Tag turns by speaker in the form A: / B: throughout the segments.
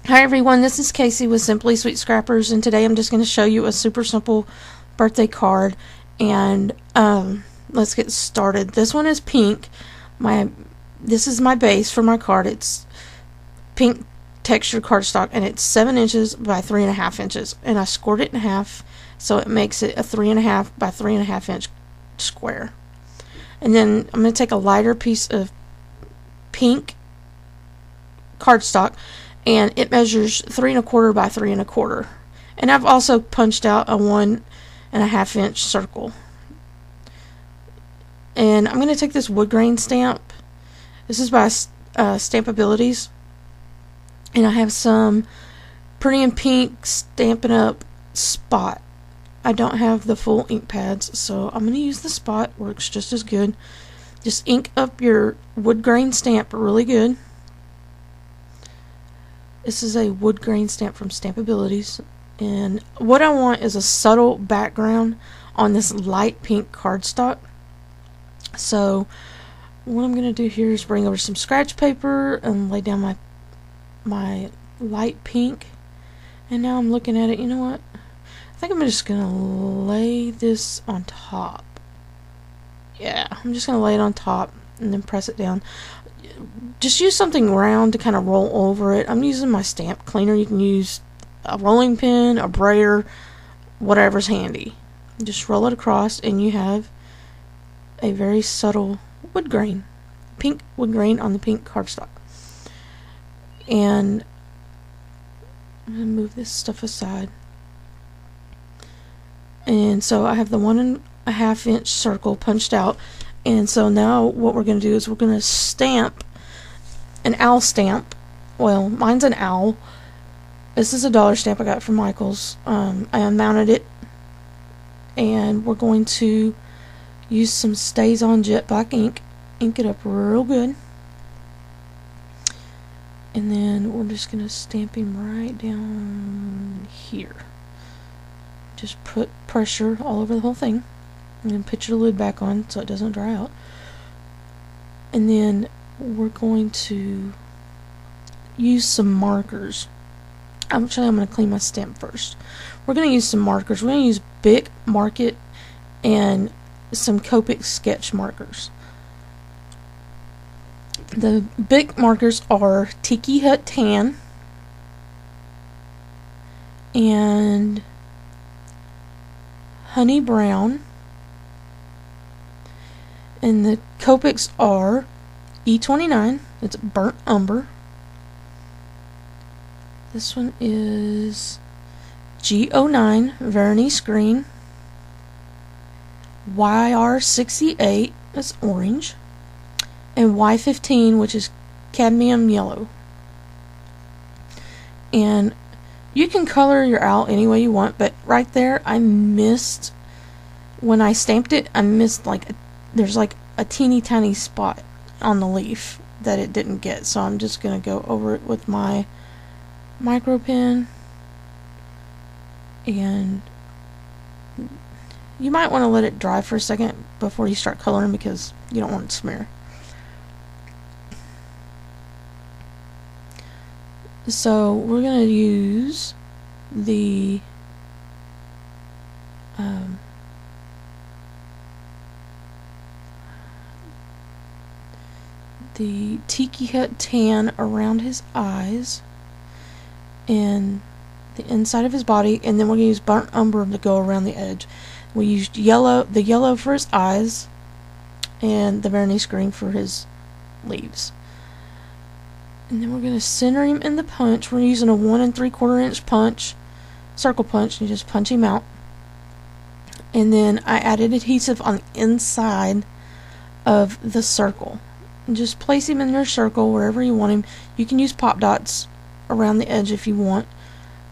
A: Hi everyone, this is Casey with Simply Sweet Scrappers, and today I'm just going to show you a super simple birthday card, and let's get started. This one is pink. This is my base for my card. It's pink textured cardstock, and it's 7 inches by 3.5 inches, and I scored it in half, so it makes it a 3.5 by 3.5 inch square. And then I'm going to take a lighter piece of pink cardstock, and it measures 3.25 by 3.25. And I've also punched out a 1.5 inch circle. And I'm going to take this wood grain stamp. This is by Stampabilities. And I have some Pretty in Pink Stampin' Up! Spot. I don't have the full ink pads, so I'm going to use the Spot. Works just as good. Just ink up your wood grain stamp really good. This is a wood grain stamp from Stampabilities, and what I want is a subtle background on this light pink cardstock. So what I'm going to do here is bring over some scratch paper and lay down my light pink, and now I'm looking at it. You know what? I think I'm just going to lay this on top. Yeah, I'm just going to lay it on top and then press it down. Just use something round to kind of roll over it. I'm using my stamp cleaner. You can use a rolling pin, a brayer, whatever's handy. Just roll it across and you have a very subtle wood grain. Pink wood grain on the pink cardstock. And I'm going to move this stuff aside. And so I have the 1.5 inch circle punched out. And so now what we're going to do is we're going to stamp an owl stamp. Well, mine's an owl. This is a dollar stamp I got from Michael's. I unmounted it, and we're going to use some StazOn jet black ink. Ink it up real good. And then we're just going to stamp him right down here. Just put pressure all over the whole thing. And then put your lid back on so it doesn't dry out. And then we're going to use some markers. Actually, I'm going to clean my stamp first. We're going to use some markers. We're going to use Bic Mark-It and some Copic sketch markers. The Bic markers are Tiki Hut Tan and Honey Brown. And the Copics are E29, it's Burnt Umber. This one is G09, Veronese Green. YR68, that's orange. And Y15, which is Cadmium Yellow. And you can color your owl any way you want, but right there I missed, when I stamped it, I missed there's like a teeny tiny spot on the leaf that it didn't get, so I'm just going to go over it with my micro pen. And you might want to let it dry for a second before you start coloring because you don't want it to smear. So we're going to use the Tiki Hut Tan around his eyes and the inside of his body, and then we're going to use Burnt Umber to go around the edge. We used the yellow for his eyes and the Veronese Green for his leaves. And then we're going to center him in the punch. We're using a 1 3/4 inch punch, circle punch, and you just punch him out. And then I added adhesive on the inside of the circle. And just place him in your circle wherever you want him. You can use pop dots around the edge if you want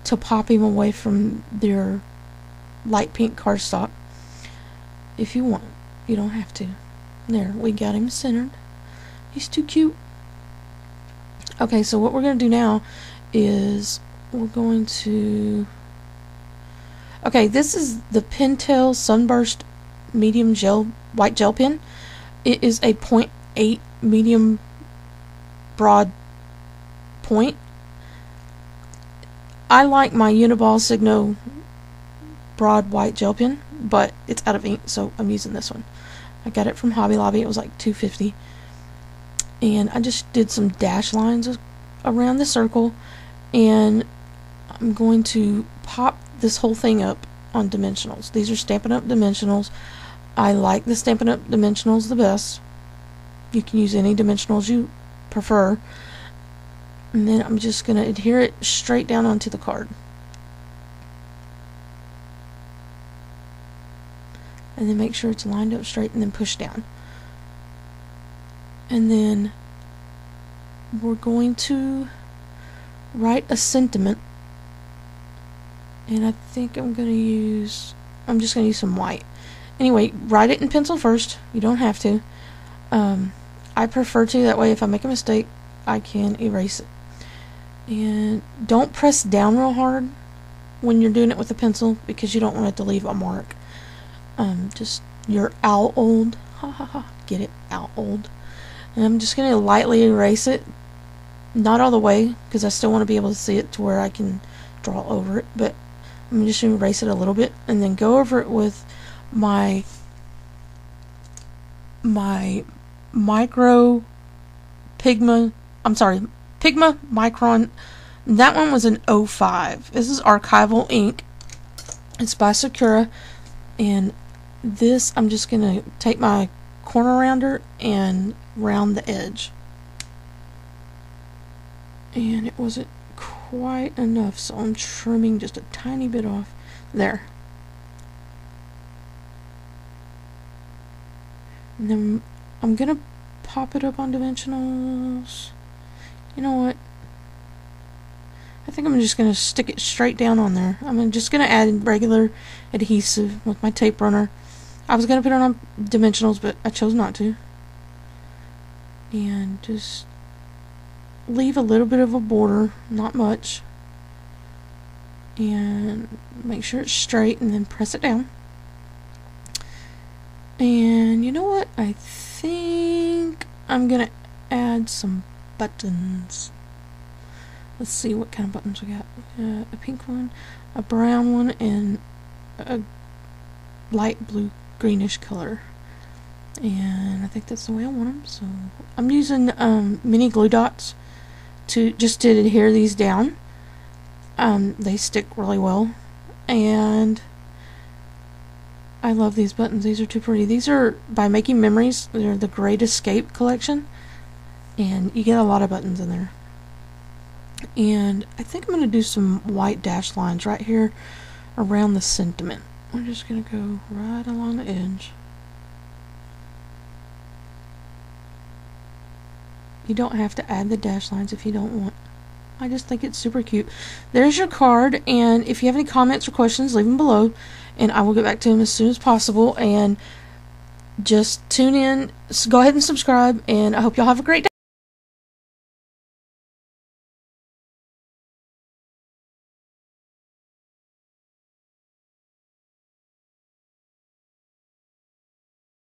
A: to pop him away from their light pink cardstock. If you want. You don't have to. There, we got him centered. He's too cute. Okay, so what we're going to do now is we're going to... Okay, this is the Pentel Sunburst Medium Gel White Gel Pen. It is a 0.8 medium broad point. I like my Uniball Signo broad white gel pen, but it's out of ink, so I'm using this one. I got it from Hobby Lobby. It was like $2.50, and I just did some dash lines around the circle, and I'm going to pop this whole thing up on dimensionals. These are Stampin' Up! Dimensionals. I like the Stampin' Up! Dimensionals the best. You can use any dimensionals you prefer. And then I'm just going to adhere it straight down onto the card. And then make sure it's lined up straight and then push down. And then we're going to write a sentiment. And I think I'm just going to use some white. Anyway, write it in pencil first. You don't have to. I prefer to, that way if I make a mistake, I can erase it. And don't press down real hard when you're doing it with a pencil, because you don't want it to leave a mark. Just your owl old. Ha ha ha. Get it? Owl old. And I'm just going to lightly erase it. Not all the way, because I still want to be able to see it to where I can draw over it. But I'm just going to erase it a little bit, and then go over it with my Micro Pigma. I'm sorry, Pigma Micron. That one was an 05. This is archival ink. It's by Sakura, and this I'm just gonna take my corner rounder and round the edge. And it wasn't quite enough, so I'm trimming just a tiny bit off there. And then I'm gonna pop it up on dimensionals. You know what? I think I'm just gonna stick it straight down on there. I'm just gonna add regular adhesive with my tape runner. I was gonna put it on dimensionals, but I chose not to. And just leave a little bit of a border, not much. And make sure it's straight, and then press it down. And you know what? I think I'm gonna add some buttons. Let's see what kind of buttons we got. A pink one, a brown one, and a light blue greenish color. And I think that's the way I want them. So I'm using mini glue dots to adhere these down. They stick really well, and I love these buttons. These are too pretty. These are by Making Memories. They're the Great Escape collection, and you get a lot of buttons in there. And I think I'm going to do some white dash lines right here around the sentiment. I'm just going to go right along the edge. You don't have to add the dash lines if you don't want. I just think it's super cute. There's your card, and if you have any comments or questions, leave them below, and I will get back to them as soon as possible. And just tune in, go ahead and subscribe, and I hope y'all have a great day.